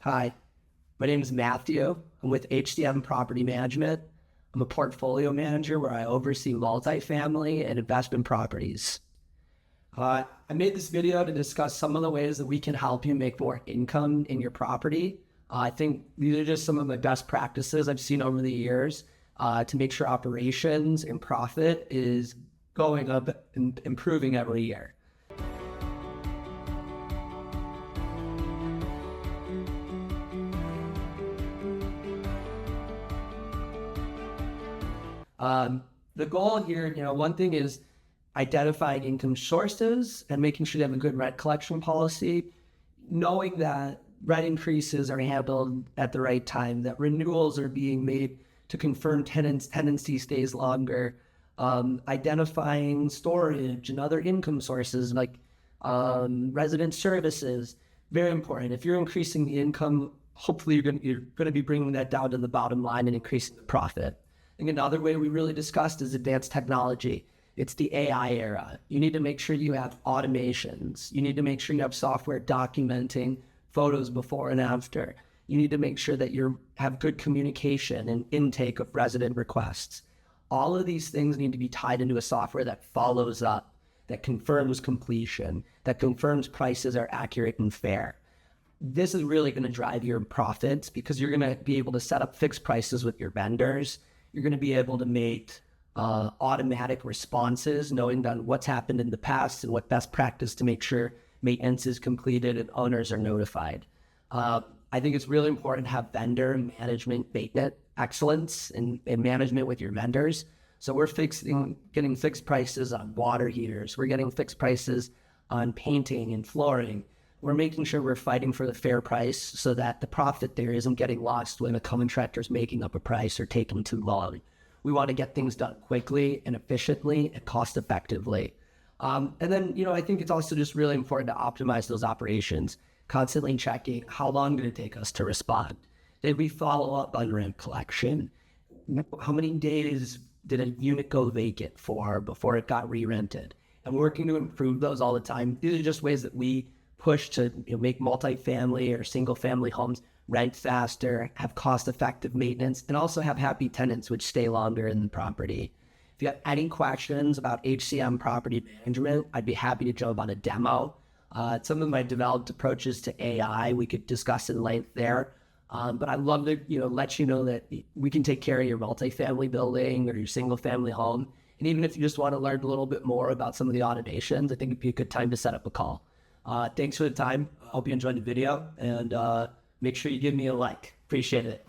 Hi, my name is Matthew. I'm with HCM Property Management. I'm a portfolio manager where I oversee multifamily and investment properties. I made this video to discuss some of the ways that we can help you make more income in your property. I think these are just some of the best practices I've seen over the years to make sure operations and profit is going up and improving every year. The goal here, one thing is identifying income sources and making sure you have a good rent collection policy, knowing that rent increases are handled at the right time, that renewals are being made to confirm tenancy stays longer, identifying storage and other income sources like resident services, very important. If you're increasing the income, hopefully you're going to be bringing that down to the bottom line and increasing the profit. I think another way we really discussed is advanced technology. It's the AI era. You need to make sure you have automations. You need to make sure you have software documenting photos before and after. You need to make sure that you have good communication and intake of resident requests. All of these things need to be tied into a software that follows up, that confirms completion, that confirms prices are accurate and fair. This is really going to drive your profits because you're going to be able to set up fixed prices with your vendors. You're going to be able to make automatic responses, knowing that what's happened in the past and what best practice to make sure maintenance is completed and owners are notified. I think it's really important to have vendor management, maintenance excellence and management with your vendors. So we're getting fixed prices on water heaters. We're getting fixed prices on painting and flooring. We're making sure we're fighting for the fair price so that the profit there isn't getting lost when a contractor's making up a price or taking too long. We want to get things done quickly and efficiently and cost effectively. And then, I think it's also just really important to optimize those operations, constantly checking how long did it take us to respond? Did we follow up on rent collection? How many days did a unit go vacant for before it got re-rented? And we're working to improve those all the time. These are just ways that we push to make multifamily or single family homes rent faster, have cost-effective maintenance, and also have happy tenants which stay longer in the property. If you have any questions about HCM property management, I'd be happy to jump on a demo. Some of my developed approaches to AI, we could discuss in length there. But I'd love to let you know that we can take care of your multifamily building or your single family home. And even if you just want to learn a little bit more about some of the automations, I think it'd be a good time to set up a call. Thanks for the time. Hope you enjoyed the video and make sure you give me a like. Appreciate it.